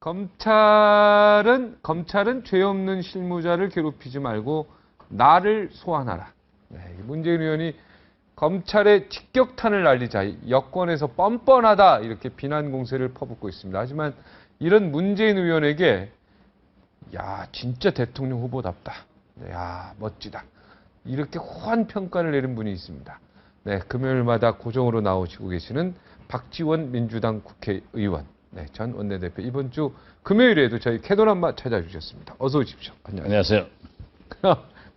검찰은 죄 없는 실무자를 괴롭히지 말고 나를 소환하라. 네, 문재인 의원이 검찰의 직격탄을 날리자 여권에서 뻔뻔하다 이렇게 비난 공세를 퍼붓고 있습니다. 하지만 이런 문재인 의원에게 야 진짜 대통령 후보답다. 야 멋지다. 이렇게 호한 평가를 내린 분이 있습니다. 네, 금요일마다 고정으로 나오시고 계시는 박지원 민주당 국회의원, 네, 전 원내대표 이번 주 금요일에도 저희 캐논한마 찾아주셨습니다. 어서 오십시오. 안녕하세요.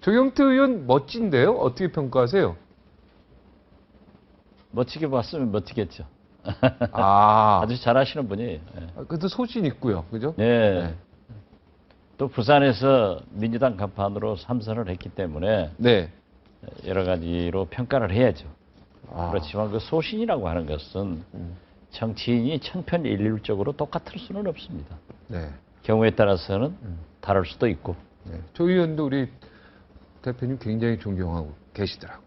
조경태 의원 멋진데요? 어떻게 평가하세요? 멋지게 봤으면 멋지겠죠. 아, 아주 잘하시는 분이에요. 그래도 소신 있고요, 그죠? 네. 네. 또 부산에서 민주당 간판으로 3선을 했기 때문에 네. 여러 가지로 평가를 해야죠. 아, 그렇지만 그 소신이라고 하는 것은 정치인이 천편일률적으로 똑같을 수는 없습니다. 네. 경우에 따라서는 다를 수도 있고. 네. 조 의원도 우리 대표님 굉장히 존경하고 계시더라고요.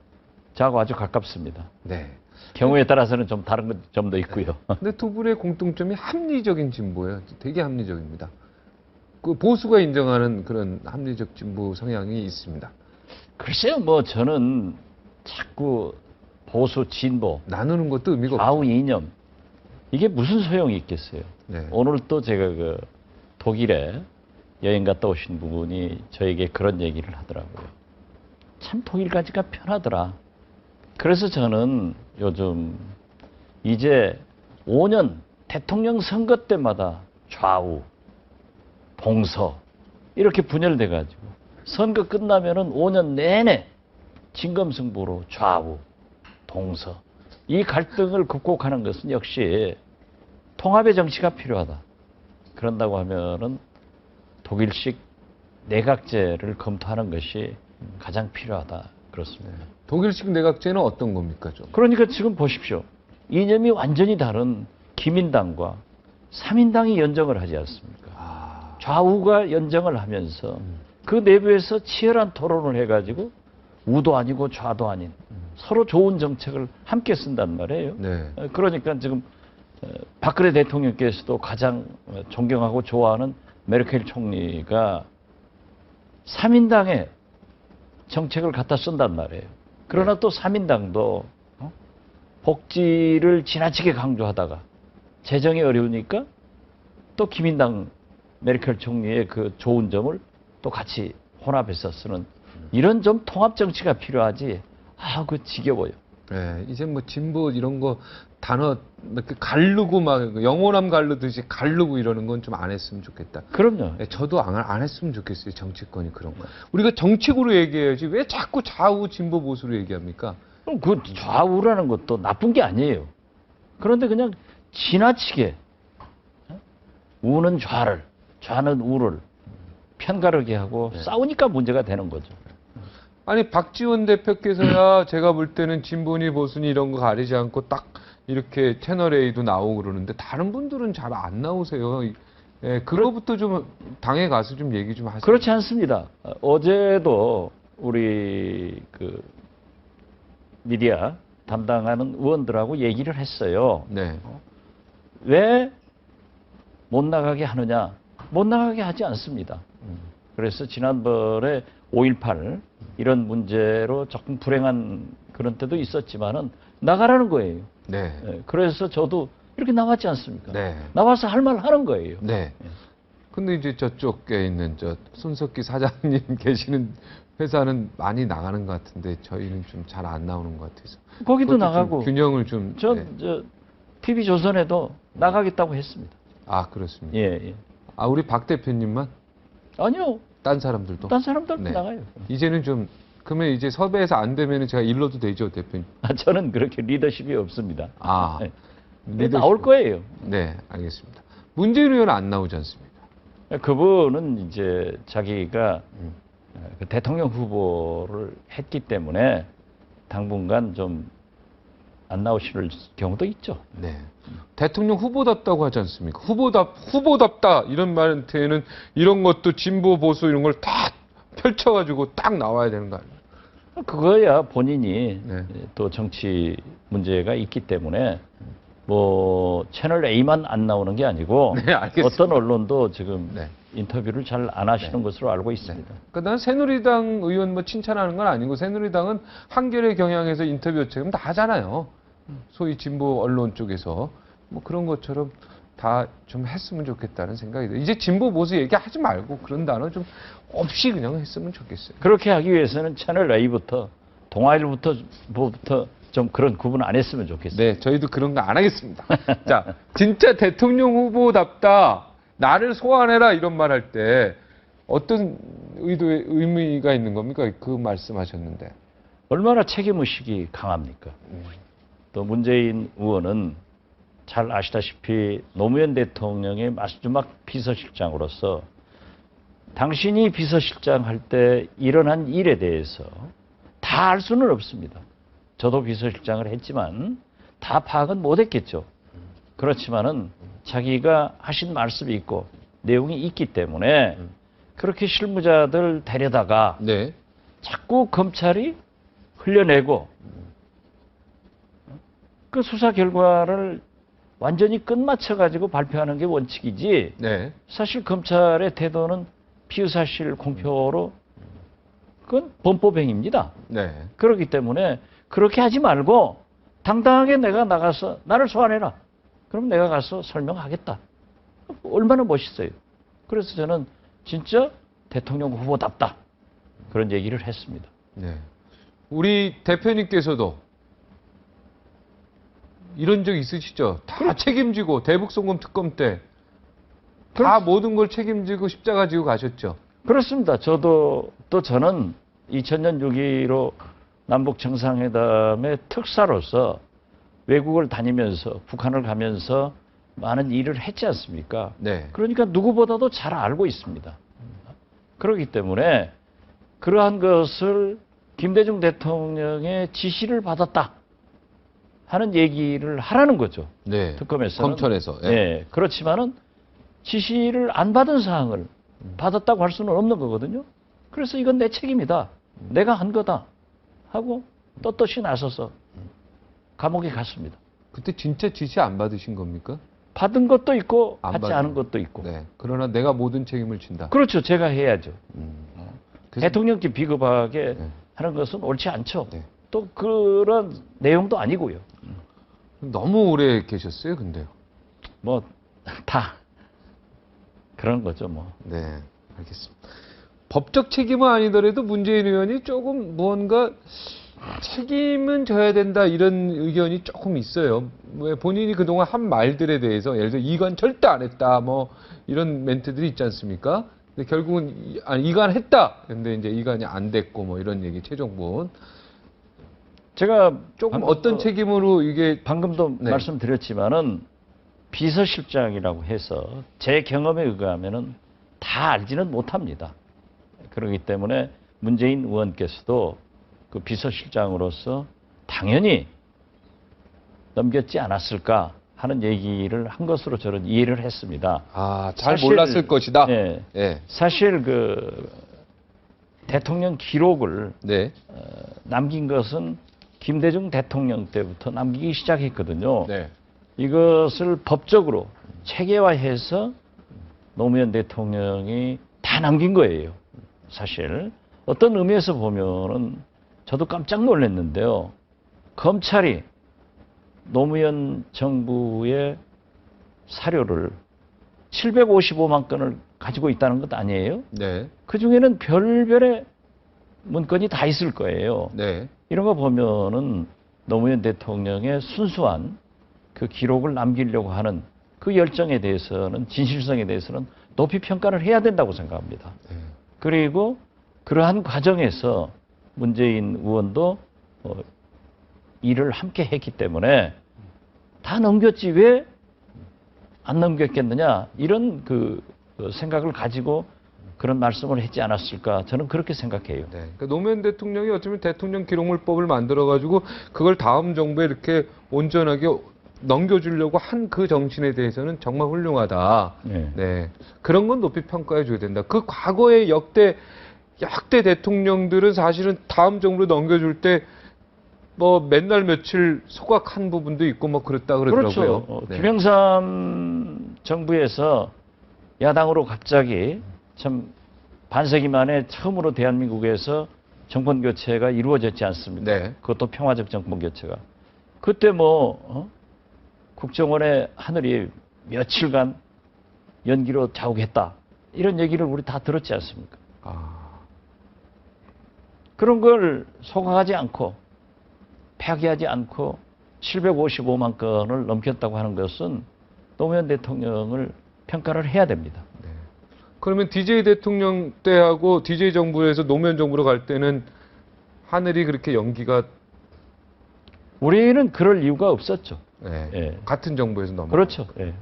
저하고 아주 가깝습니다. 네. 경우에 따라서는 좀 다른 점도 있고요. 근데 두 분의 공통점이 합리적인 진보예요. 되게 합리적입니다. 그 보수가 인정하는 그런 합리적 진보 성향이 있습니다. 글쎄요, 뭐 저는 자꾸 보수 진보, 나누는 것도 의미가 없죠. 좌우 이념 이게 무슨 소용이 있겠어요. 네. 오늘 또 제가 그 독일에 여행 갔다 오신 분이 저에게 그런 얘기를 하더라고요. 참 독일 가기가 편하더라. 그래서 저는 요즘 이제 5년 대통령 선거 때마다 좌우, 동서 이렇게 분열돼 가지고 선거 끝나면은 5년 내내 진검승부로 좌우, 동서 이 갈등을 극복하는 것은 역시 통합의 정치가 필요하다. 그런다고 하면은 독일식 내각제를 검토하는 것이 가장 필요하다. 그렇습니다. 독일식 내각제는 어떤 겁니까, 좀? 그러니까 지금 보십시오. 이념이 완전히 다른 기민당과 3인당이 연정을 하지 않습니까? 아, 좌우가 연정을 하면서 그 내부에서 치열한 토론을 해가지고 우도 아니고 좌도 아닌 서로 좋은 정책을 함께 쓴단 말이에요. 네. 그러니까 지금 박근혜 대통령께서도 가장 존경하고 좋아하는 메르켈 총리가 3인당의 정책을 갖다 쓴단 말이에요. 그러나 또 3인당도 복지를 지나치게 강조하다가 재정이 어려우니까 또 기민당 메르켈 총리의 그 좋은 점을 또 같이 혼합해서 쓰는 이런 좀 통합 정치가 필요하지. 아, 그 지겨워요. 네, 이제 뭐 진보 이런 거 단어 이렇게 가르고 막 영원함 가르듯이 가르고 이러는 건 좀 안 했으면 좋겠다. 그럼요. 네, 저도 안 했으면 좋겠어요. 정치권이 그런 거. 우리가 정책으로 얘기해야지 왜 자꾸 좌우 진보 보수로 얘기합니까? 그럼 그 좌우라는 것도 나쁜 게 아니에요. 그런데 그냥 지나치게 우는 좌를, 좌는 우를 편가르게 하고 싸우니까 문제가 되는 거죠. 아니 박지원 대표께서야 제가 볼 때는 진보니 보수니 이런 거 가리지 않고 딱 이렇게 채널 A도 나오고 그러는데 다른 분들은 잘 안 나오세요. 예, 그거부터 좀 당에 가서 좀 얘기 좀 하세요. 그렇지 않습니다. 어제도 우리 그 미디어 담당하는 의원들하고 얘기를 했어요. 네. 왜 못 나가게 하느냐? 못 나가게 하지 않습니다. 그래서 지난번에 5.18 이런 문제로 조금 불행한 그런 때도 있었지만은 나가라는 거예요. 네. 그래서 저도 이렇게 나왔지 않습니까? 네. 나와서 할 말 하는 거예요. 네. 근데 이제 저쪽에 있는 저 손석기 사장님 계시는 회사는 많이 나가는 것 같은데 저희는 좀 잘 안 나오는 것 같아서. 거기도 그것도 좀 나가고 균형을 좀. 저 네. TV조선에도 나가겠다고 했습니다. 아 그렇습니다. 예. 아 우리 박 대표님만 아니요. 딴 사람들도. 딴 사람들도 네. 나가요. 이제는 좀 그러면 이제 섭외해서 안 되면은 제가 일러도 되죠 대표님. 저는 그렇게 리더십이 없습니다. 아. 네. 리더십. 나올 거예요. 네, 알겠습니다. 문재인 의원은 안 나오지 않습니까? 그분은 이제 자기가 그 대통령 후보를 했기 때문에 당분간 좀 안 나오실 경우도 있죠. 네. 대통령 후보답다고 하지 않습니까? 후보답다 이런 말한테는 이런 것도 진보 보수 이런 걸 다 펼쳐가지고 딱 나와야 되는 거 아니에요? 그거야 본인이 네. 또 정치 문제가 있기 때문에 뭐 채널 A만 안 나오는 게 아니고 네, 알겠습니다. 어떤 언론도 지금 네. 인터뷰를 잘 안 하시는 것으로 알고 있습니다. 그러니까 난 새누리당 의원 뭐 칭찬하는 건 아니고 새누리당은 한겨레 경향에서 인터뷰 요청은 다 하잖아요. 소위 진보 언론 쪽에서 뭐 그런 것처럼 다 좀 했으면 좋겠다는 생각이 들어요. 이제 진보 보수 얘기하지 말고 그런 단어 좀 없이 그냥 했으면 좋겠어요. 그렇게 하기 위해서는 채널 A부터 동아일보부터 좀 그런 구분 안 했으면 좋겠어요. 네, 저희도 그런 거 안 하겠습니다. 자, 진짜 대통령 후보답다. 나를 소환해라 이런 말 할 때 어떤 의미가 있는 겁니까? 그 말씀하셨는데. 얼마나 책임의식이 강합니까? 또 문재인 의원은 잘 아시다시피 노무현 대통령의 마지막 비서실장으로서 당신이 비서실장 할 때 일어난 일에 대해서 다 알 수는 없습니다. 저도 비서실장을 했지만 다 파악은 못했겠죠. 그렇지만은 자기가 하신 말씀이 있고 내용이 있기 때문에 그렇게 실무자들 데려다가 네. 자꾸 검찰이 흘려내고 그 수사 결과를 완전히 끝마쳐 가지고 발표하는 게 원칙이지. 네. 사실 검찰의 태도는 피의사실 공표로 그건 범법행위입니다. 네. 그렇기 때문에 그렇게 하지 말고 당당하게 내가 나가서 나를 소환해라. 그럼 내가 가서 설명하겠다. 얼마나 멋있어요. 그래서 저는 진짜 대통령 후보답다. 그런 얘기를 했습니다. 네. 우리 대표님께서도 이런 적 있으시죠? 다 책임지고 대북송금 특검 때 다 모든 걸 책임지고 십자가 지고 가셨죠? 그렇습니다. 저는 2000년 6.15 남북 정상회담의 특사로서 외국을 다니면서 북한을 가면서 많은 일을 했지 않습니까? 네. 그러니까 누구보다도 잘 알고 있습니다. 그렇기 때문에 그러한 것을 김대중 대통령의 지시를 받았다 하는 얘기를 하라는 거죠. 네. 특검에서는. 검찰에서. 예. 네. 그렇지만은 지시를 안 받은 사항을 받았다고 할 수는 없는 거거든요. 그래서 이건 내 책임이다. 내가 한 거다. 하고 떳떳이 나서서 감옥에 갔습니다. 그때 진짜 지시 안 받으신 겁니까? 받은 것도 있고 안 받지 받은 않은 것도 있고. 네. 그러나 내가 모든 책임을 진다. 그렇죠. 제가 해야죠. 그래서- 대통령께 비겁하게 네. 하는 것은 옳지 않죠. 네. 또 그런 내용도 아니고요. 너무 오래 계셨어요, 근데요. 뭐 다 그런 거죠, 뭐. 네, 알겠습니다. 법적 책임은 아니더라도 문재인 의원이 조금 무언가 책임은 져야 된다 이런 의견이 조금 있어요. 왜 본인이 그동안 한 말들에 대해서 예를 들어 이관 절대 안 했다 뭐 이런 멘트들이 있지 않습니까? 근데 결국은 이관했다. 근데 이제 이관이 안 됐고 뭐 이런 얘기 최종본 제가 조금 방금 어떤 책임으로 이게 방금도 네. 말씀드렸지만은 비서실장이라고 해서 제 경험에 의하면은 다 알지는 못합니다. 그렇기 때문에 문재인 의원께서도 그 비서실장으로서 당연히 넘겼지 않았을까 하는 얘기를 한 것으로 저는 이해를 했습니다. 잘 사실- 몰랐을 것이다. 예. 예. 사실 그 대통령 기록을 네. 남긴 것은 김대중 대통령 때부터 남기기 시작했거든요. 네. 이것을 법적으로 체계화해서 노무현 대통령이 다 남긴 거예요. 사실 어떤 의미에서 보면은 저도 깜짝 놀랐는데요. 검찰이 노무현 정부의 사료를 755만 건을 가지고 있다는 것 아니에요? 네. 그 중에는 별별의 문건이 다 있을 거예요. 네. 이런 거 보면은 노무현 대통령의 순수한 그 기록을 남기려고 하는 그 열정에 대해서는 진실성에 대해서는 높이 평가를 해야 된다고 생각합니다. 네. 그리고 그러한 과정에서 문재인 의원도 일을 함께 했기 때문에 다 넘겼지 왜 안 넘겼겠느냐 이런 그 생각을 가지고 그런 말씀을 했지 않았을까 저는 그렇게 생각해요. 네. 그러니까 노무현 대통령이 어쩌면 대통령 기록물법을 만들어가지고 그걸 다음 정부에 이렇게 온전하게 넘겨주려고 한 그 정신에 대해서는 정말 훌륭하다. 네. 네. 그런 건 높이 평가해 줘야 된다. 그 과거의 역대 대통령들은 사실은 다음 정부로 넘겨줄 때 뭐 맨날 며칠 소각한 부분도 있고 뭐 그랬다 그러더라고요. 그렇죠. 네. 김영삼 정부에서 야당으로 갑자기 참 반세기 만에 처음으로 대한민국에서 정권 교체가 이루어졌지 않습니까? 네. 그것도 평화적 정권 교체가. 그때 뭐 국정원의 하늘이 며칠간 연기로 자욱했다. 이런 얘기를 우리 다 들었지 않습니까? 아, 그런 걸 소각하지 않고 폐기하지 않고 755만 건을 넘겼다고 하는 것은 노무현 대통령을 평가를 해야 됩니다. 네. 그러면 DJ 대통령 때하고 DJ 정부에서 노무현 정부로 갈 때는 하늘이 그렇게 연기가 우리는 그럴 이유가 없었죠. 네. 예. 같은 정부에서 넘어. 그렇죠. 예.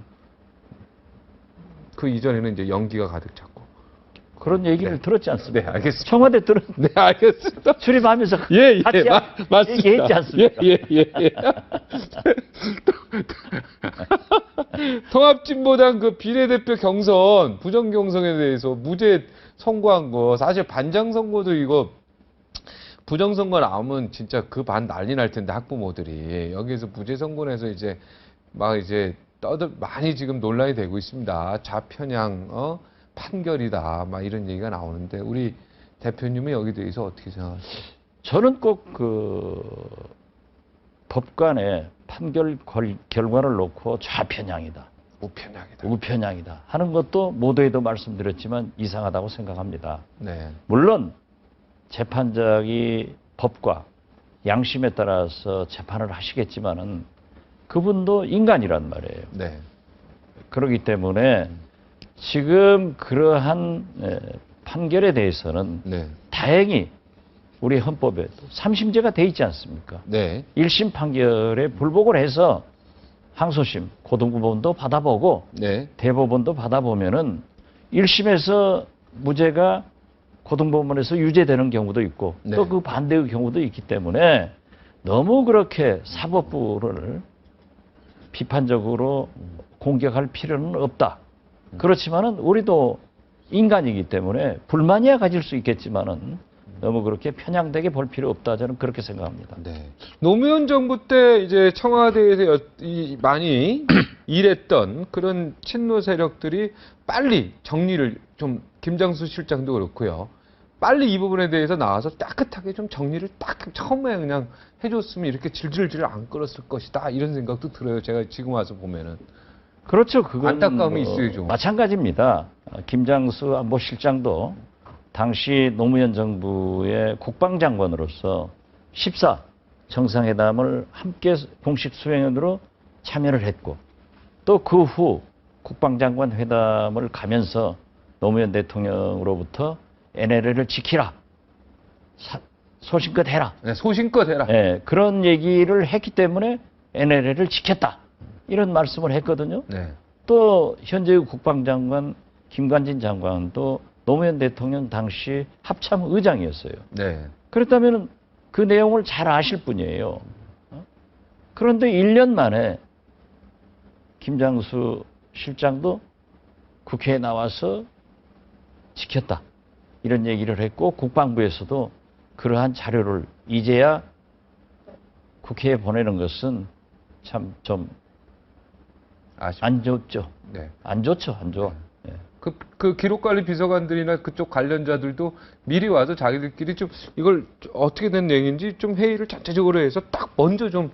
그 이전에는 이제 연기가 가득 찼고. 그런 얘기를 네. 들었지 않습니까? 네, 알겠습니다. 청와대 네, 알겠습니다. 출입하면서 예, 같이 맞습니다. 얘기했지 않습니까? 예. 통합진보당 그 비례대표 경선, 부정경선에 대해서 무죄 선고한 거, 사실 반장선고도 이거 부정선거 나오면 진짜 그 반 난리 날 텐데 학부모들이 여기에서 무죄 선고 내서 이제 막 이제 많이 지금 논란이 되고 있습니다. 좌편향 판결이다 막 이런 얘기가 나오는데 우리 대표님은 여기 대해서 어떻게 생각하세요? 저는 꼭 그 법관의 판결 결과를 놓고 좌편향이다, 우편향이다. 우편향이다 하는 것도 모두에도 말씀드렸지만 이상하다고 생각합니다. 네, 물론 재판장이 법과 양심에 따라서 재판을 하시겠지만은 그분도 인간이란 말이에요. 네, 그렇기 때문에 지금 그러한 판결에 대해서는 네, 다행히 우리 헌법에 3심제가 돼 있지 않습니까? 네, 1심 판결에 불복을 해서 항소심, 고등법원도 받아보고 네, 대법원도 받아보면은 1심에서 무죄가 고등법원에서 유죄되는 경우도 있고 네. 또 그 반대의 경우도 있기 때문에 너무 그렇게 사법부를 비판적으로 공격할 필요는 없다. 그렇지만은 우리도 인간이기 때문에 불만이야 가질 수 있겠지만은 너무 그렇게 편향되게 볼 필요 없다. 저는 그렇게 생각합니다. 네. 노무현 정부 때 이제 청와대에서 많이 일했던 그런 친노 세력들이 빨리 정리를 좀 김장수 실장도 그렇고요. 빨리 이 부분에 대해서 나와서 따뜻하게 좀 정리를 딱 처음에 그냥 해줬으면 이렇게 질질질 안 끌었을 것이다. 이런 생각도 들어요. 제가 지금 와서 보면은. 그렇죠. 그건 안타까움이 있어요, 좀. 마찬가지입니다. 김장수 안보실장도 당시 노무현 정부의 국방장관으로서 14 정상회담을 함께 공식 수행으로 참여를 했고 또 그 후 국방장관 회담을 가면서 노무현 대통령으로부터 NLL을 지키라. 소신껏 해라. 네, 소신껏 해라. 예, 그런 얘기를 했기 때문에 NLL을 지켰다. 이런 말씀을 했거든요. 네. 또 현재의 국방장관 김관진 장관도 노무현 대통령 당시 합참 의장이었어요. 네. 그렇다면 그 내용을 잘 아실 분이에요. 그런데 1년 만에 김장수 실장도 국회에 나와서 지켰다. 이런 얘기를 했고 국방부에서도 그러한 자료를 이제야 국회에 보내는 것은 참 좀 안 좋죠. 네. 안 좋죠. 안 좋아. 예. 그 기록관리 비서관들이나 그쪽 관련자들도 미리 와서 자기들끼리 좀 이걸 어떻게 된 내용인지 좀 회의를 전체적으로 해서 딱 먼저 좀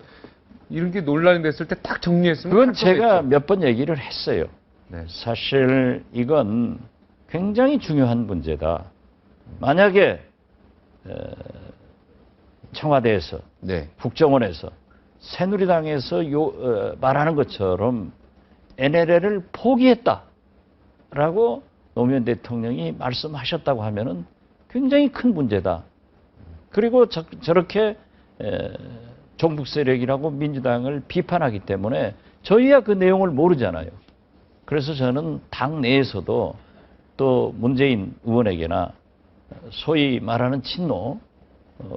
이런 게 논란이 됐을 때 딱 정리했으면 그건 제가 깔끔했죠. 몇 번 얘기를 했어요. 네. 사실 이건 굉장히 중요한 문제다. 만약에 청와대에서 네. 국정원에서 새누리당에서 말하는 것처럼 NLL을 포기했다라고 노무현 대통령이 말씀하셨다고 하면은 굉장히 큰 문제다. 그리고 저렇게 종북 세력이라고 민주당을 비판하기 때문에 저희야 그 내용을 모르잖아요. 그래서 저는 당 내에서도 또 문재인 의원에게나 소위 말하는 친노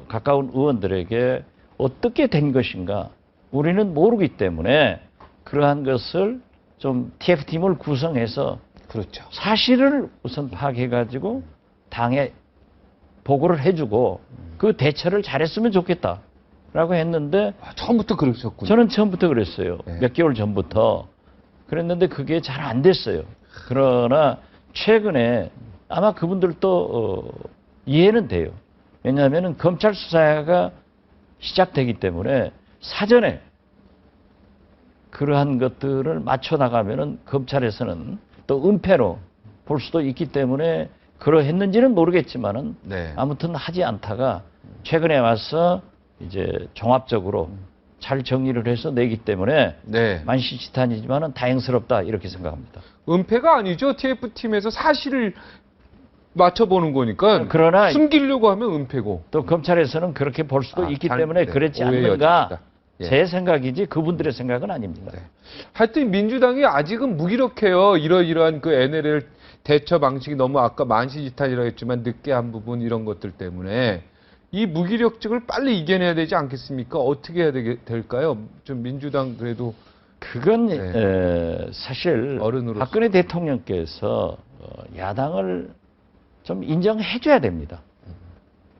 가까운 의원들에게 어떻게 된 것인가 우리는 모르기 때문에 그러한 것을 좀 TF팀을 구성해서 그렇죠. 사실을 우선 파악해가지고 당에 보고를 해주고 그 대처를 잘했으면 좋겠다. 라고 했는데 처음부터 그러셨군요. 저는 처음부터 그랬어요. 네. 몇 개월 전부터. 그랬는데 그게 잘 안 됐어요. 그러나 최근에 아마 그분들도 이해는 돼요. 왜냐하면 검찰 수사가 시작되기 때문에 사전에 그러한 것들을 맞춰 나가면은 검찰에서는 또 은폐로 볼 수도 있기 때문에 그러했는지는 모르겠지만은 네. 아무튼 하지 않다가 최근에 와서 이제 종합적으로 잘 정리를 해서 내기 때문에 네. 만시지탄이지만은 다행스럽다 이렇게 생각합니다. 은폐가 아니죠. TF팀에서 사실을 맞춰보는 거니까. 그러나 숨기려고 하면 은폐고. 또 검찰에서는 그렇게 볼 수도 있기 잘- 때문에 네, 그랬지 오해의 않는가 여지입니다. 예. 제 생각이지 그분들의 생각은 아닙니다. 네. 하여튼 민주당이 아직은 무기력해요. 이러이러한 그 NLL 대처 방식이 너무 아까 만시지탄이라고 했지만 늦게 한 부분 이런 것들 때문에 이 무기력증을 빨리 이겨내야 되지 않겠습니까? 어떻게 해야 될까요? 좀 민주당 그래도 그건 네. 사실 어른으로서. 박근혜 대통령께서 야당을 좀 인정해줘야 됩니다.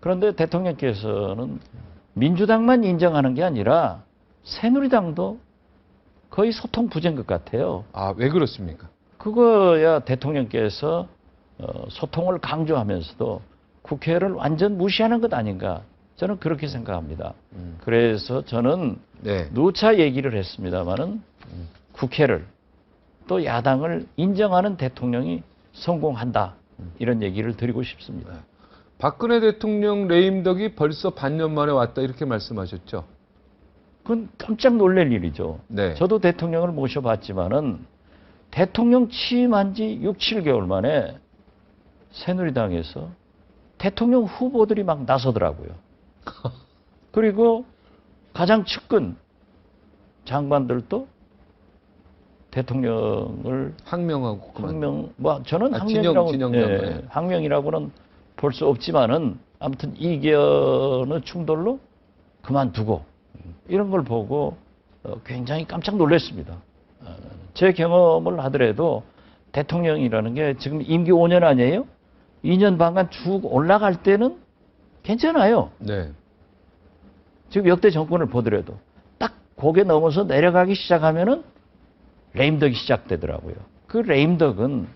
그런데 대통령께서는 민주당만 인정하는 게 아니라 새누리당도 거의 소통 부재인 것 같아요. 아, 왜 그렇습니까? 그거야 대통령께서 소통을 강조하면서도 국회를 완전 무시하는 것 아닌가 저는 그렇게 생각합니다. 그래서 저는 네. 누차 얘기를 했습니다마는 국회를 또 야당을 인정하는 대통령이 성공한다 이런 얘기를 드리고 싶습니다. 박근혜 대통령 레임덕이 벌써 반년 만에 왔다 이렇게 말씀하셨죠? 그건 깜짝 놀랄 일이죠. 네. 저도 대통령을 모셔봤지만은 대통령 취임한 지 6, 7개월 만에 새누리당에서 대통령 후보들이 막 나서더라고요. 그리고 가장 측근 장관들도 대통령을 항명하고 그만. 항명, 뭐 저는 아, 항명이라고 진영 예, 장관. 항명이라고는 볼 수 없지만은 아무튼 이견의 충돌로 그만두고 이런 걸 보고 굉장히 깜짝 놀랐습니다. 제 경험을 하더라도 대통령이라는 게 지금 임기 5년 아니에요? 2년 반간 쭉 올라갈 때는 괜찮아요. 네. 지금 역대 정권을 보더라도 딱 고개 넘어서 내려가기 시작하면은 레임덕이 시작되더라고요. 그 레임덕은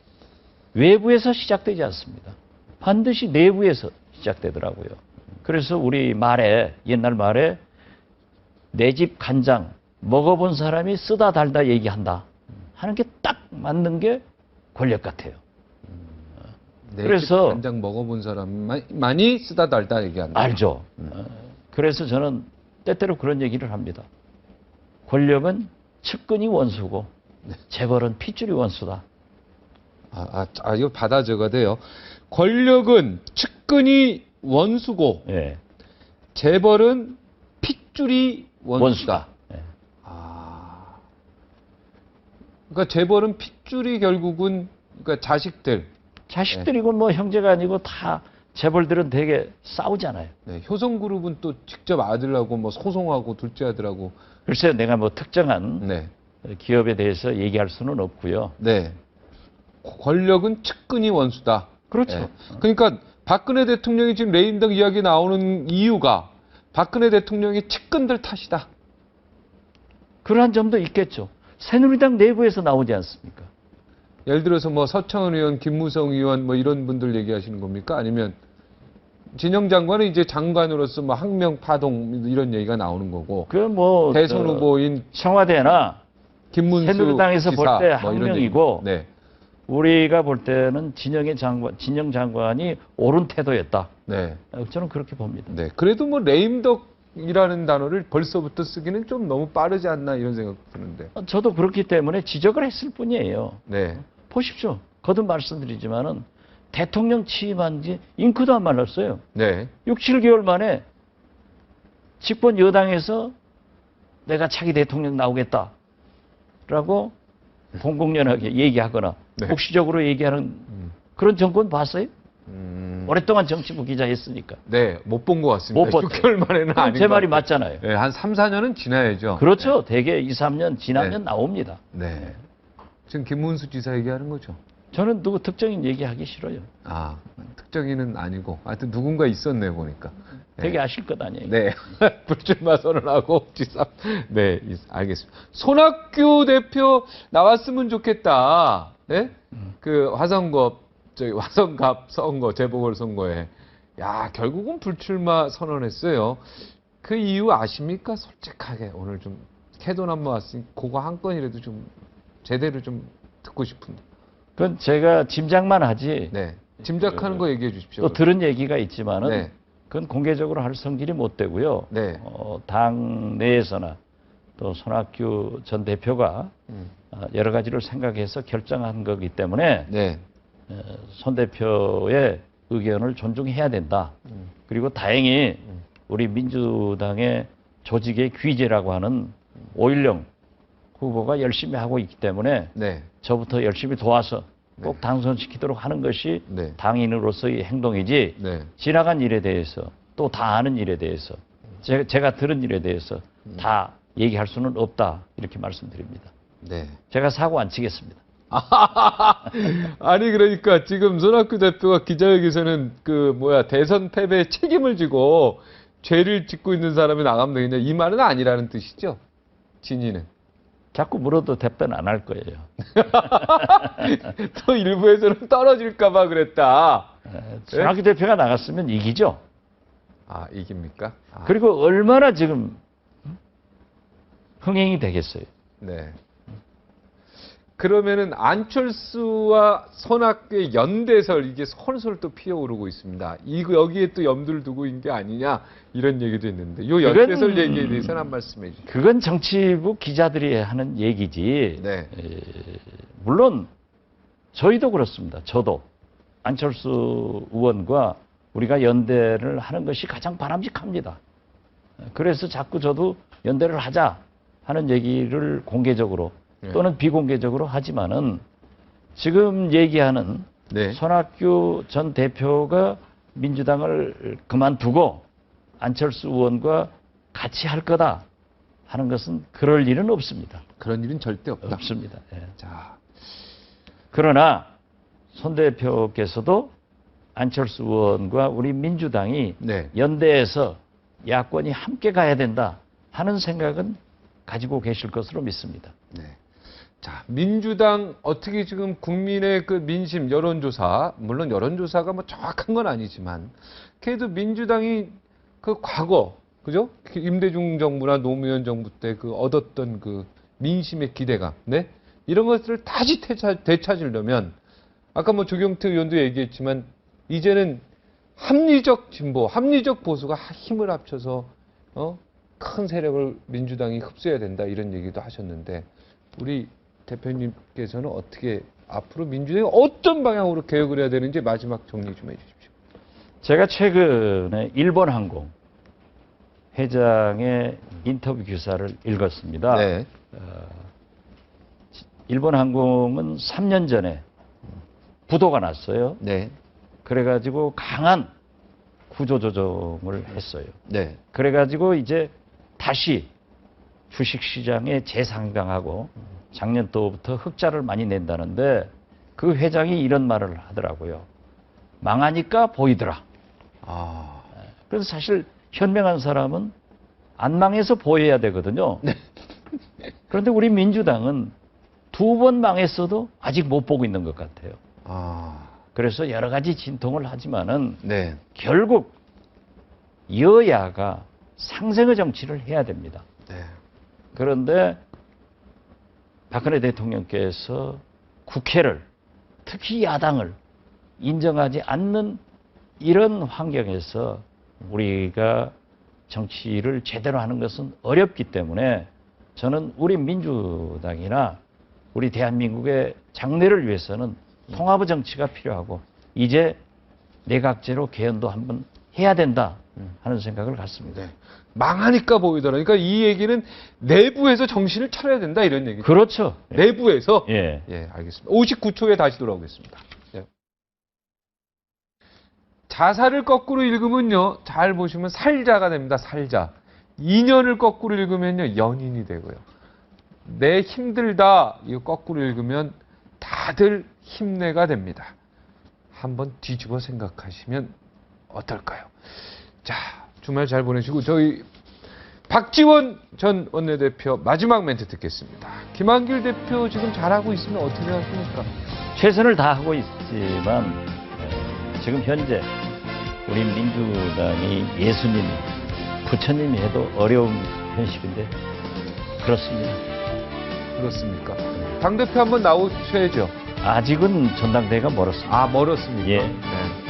외부에서 시작되지 않습니다. 반드시 내부에서 시작되더라고요. 그래서 우리 말에 옛날 말에 내 집 간장 먹어본 사람이 쓰다 달다 얘기한다 하는 게 딱 맞는 게 권력 같아요. 그래서 간장 먹어본 사람만이 쓰다 달다 얘기한다. 알죠. 그래서 저는 때때로 그런 얘기를 합니다. 권력은 측근이 원수고 재벌은 핏줄이 원수다. 이거 받아 적어야 돼요. 권력은 측근이 원수고 예, 재벌은 핏줄이 원수다. 원수다. 예. 그러니까 재벌은 핏줄이 결국은 그러니까 자식들이고 뭐 형제가 아니고 다 재벌들은 되게 싸우잖아요. 네, 효성그룹은 또 직접 아들하고 뭐 소송하고 둘째 아들하고. 글쎄요, 내가 뭐 특정한 네. 기업에 대해서 얘기할 수는 없고요. 네. 권력은 측근이 원수다. 그렇죠. 네. 그러니까 박근혜 대통령이 지금 레임덕 이야기 나오는 이유가 박근혜 대통령의 측근들 탓이다. 그러한 점도 있겠죠. 새누리당 내부에서 나오지 않습니까? 예를 들어서 뭐 서청원 의원, 김무성 의원 뭐 이런 분들 얘기하시는 겁니까? 아니면 진영 장관은 이제 장관으로서 뭐 항명 파동 이런 얘기가 나오는 거고 그 뭐 대선 후보인 청와대나 김문수 새누리당에서 볼 지사 때 뭐 이런 항명이고 얘기. 네. 우리가 볼 때는 진영 장관이 옳은 태도였다. 네. 저는 그렇게 봅니다. 네. 그래도 뭐 레임덕이라는 단어를 벌써부터 쓰기는 좀 너무 빠르지 않나 이런 생각 드는데. 저도 그렇기 때문에 지적을 했을 뿐이에요. 네. 보십시오. 거듭 말씀드리지만은 대통령 취임한 지 잉크도 안 말랐어요. 네. 6, 7개월 만에 집권 여당에서 내가 차기 대통령 나오겠다라고 공공연하게 얘기하거나 네. 국시적으로 얘기하는 그런 정권 봤어요? 음. 오랫동안 정치부 기자 했으니까. 네, 못 본 것 같습니다. 못 봤죠. 6개월 만에는 아닌 제 것 말이 같아요. 맞잖아요. 네, 한 3, 4년은 지나야죠. 그렇죠. 대개 2, 3년 지나면 네. 나옵니다. 네. 지금 김문수 지사 얘기하는 거죠. 저는 누구 특정인 얘기하기 싫어요. 아, 특정인은 아니고 하여튼 누군가 있었네요 보니까. 되게 아실 것 아니에요. 네. 불출마 선언하고 지사. 네, 알겠습니다. 손학규 대표 나왔으면 좋겠다. 네? 그 화성갑 선거, 재보궐선거에. 야, 결국은 불출마 선언했어요. 그 이유 아십니까? 솔직하게. 오늘 좀 캐돈 한번 왔으니 그거 한 건이라도 좀 제대로 좀 듣고 싶은데. 그건 제가 짐작만 하지. 네. 짐작하는 거 얘기해 주십시오. 또 들은 얘기가 있지만은 네. 그건 공개적으로 할 성질이 못 되고요. 네. 당 내에서나 또 손학규 전 대표가 여러 가지를 생각해서 결정한 거기 때문에 네. 손 대표의 의견을 존중해야 된다. 그리고 다행히 우리 민주당의 조직의 귀재라고 하는 5.16 후보가 열심히 하고 있기 때문에 네. 저부터 열심히 도와서 꼭 당선시키도록 하는 것이 네. 당인으로서의 행동이지 네. 지나간 일에 대해서 또 다 아는 일에 대해서 제가 들은 일에 대해서 다 얘기할 수는 없다 이렇게 말씀드립니다. 네. 제가 사고 안 치겠습니다. 아니 그러니까 지금 손학규 대표가 기자회견에서는 대선 패배에 책임을 지고 죄를 짓고 있는 사람이 나가면 되겠냐 이 말은 아니라는 뜻이죠. 진위는. 자꾸 물어도 답변 안 할 거예요. 또 일부에서는 떨어질까봐 그랬다. 손학규 대표가 나갔으면 이기죠. 아 이깁니까? 아, 그리고 얼마나 지금 흥행이 되겠어요. 네. 그러면은 안철수와 손학규의 연대설 이게 솔솔 또 피어오르고 있습니다. 이거 여기에 또 염두를 두고 있는 게 아니냐 이런 얘기도 있는데 요 연대설 얘기에 대해서는 한 말씀해 주시죠. 그건 정치부 기자들이 하는 얘기지. 네. 물론 저희도 그렇습니다. 저도 안철수 의원과 우리가 연대를 하는 것이 가장 바람직합니다. 그래서 자꾸 저도 연대를 하자 하는 얘기를 공개적으로 또는 비공개적으로 하지만은 지금 얘기하는 네. 손학규 전 대표가 민주당을 그만두고 안철수 의원과 같이 할 거다 하는 것은 그럴 일은 없습니다. 그런 일은 절대 없다. 없습니다. 예. 자, 그러나 손 대표께서도 안철수 의원과 우리 민주당이 네. 연대해서 야권이 함께 가야 된다 하는 생각은 가지고 계실 것으로 믿습니다. 네. 자, 민주당 어떻게 지금 국민의 그 민심 여론조사, 물론 여론조사가 뭐 정확한 건 아니지만, 그래도 민주당이 그 과거, 그죠? 임대중 정부나 노무현 정부 때 그 얻었던 그 민심의 기대감, 네? 이런 것들을 다시 되찾으려면, 아까 뭐 조경태 의원도 얘기했지만, 이제는 합리적 진보, 합리적 보수가 힘을 합쳐서, 큰 세력을 민주당이 흡수해야 된다, 이런 얘기도 하셨는데, 우리 대표님께서는 어떻게 앞으로 민주당이 어떤 방향으로 개혁을 해야 되는지 마지막 정리 좀 해주십시오. 제가 최근에 일본항공 회장의 인터뷰 기사를 읽었습니다. 네. 일본항공은 3년 전에 부도가 났어요. 네. 그래가지고 강한 구조조정을 했어요. 네. 그래가지고 이제 다시 주식시장에 재상장하고 작년도부터 흑자를 많이 낸다는데 그 회장이 이런 말을 하더라고요. 망하니까 보이더라. 아. 그래서 사실 현명한 사람은 안 망해서 보여야 되거든요. 그런데 우리 민주당은 2번 망했어도 아직 못 보고 있는 것 같아요. 아. 그래서 여러 가지 진통을 하지만은 네. 결국 여야가 상생의 정치를 해야 됩니다. 네. 그런데 박근혜 대통령께서 국회를 특히 야당을 인정하지 않는 이런 환경에서 우리가 정치를 제대로 하는 것은 어렵기 때문에 저는 우리 민주당이나 우리 대한민국의 장래를 위해서는 통합의 정치가 필요하고 이제 내각제로 개헌도 한번 해야 된다 하는 생각을 갖습니다. 네. 망하니까 보이더라. 그러니까 이 얘기는 내부에서 정신을 차려야 된다 이런 얘기죠. 그렇죠. 내부에서. 예. 예, 알겠습니다. 59초에 다시 돌아오겠습니다. 네. 자살을 거꾸로 읽으면요. 잘 보시면 살자가 됩니다. 살자. 인연을 거꾸로 읽으면요. 연인이 되고요. 내 힘들다. 이거 거꾸로 읽으면 다들 힘내가 됩니다. 한번 뒤집어 생각하시면 어떨까요? 자, 주말 잘 보내시고 저희 박지원 전 원내대표 마지막 멘트 듣겠습니다. 김한길 대표 지금 잘하고 있으면 어떻게 생각하십니까? 최선을 다하고 있지만 지금 현재 우리 민주당이 예수님, 부처님이 해도 어려운 현실인데 그렇습니다. 그렇습니까? 당대표 한번 나오셔야죠. 아직은 전당대회가 멀었습니다. 아, 멀었습니까? 예. 네.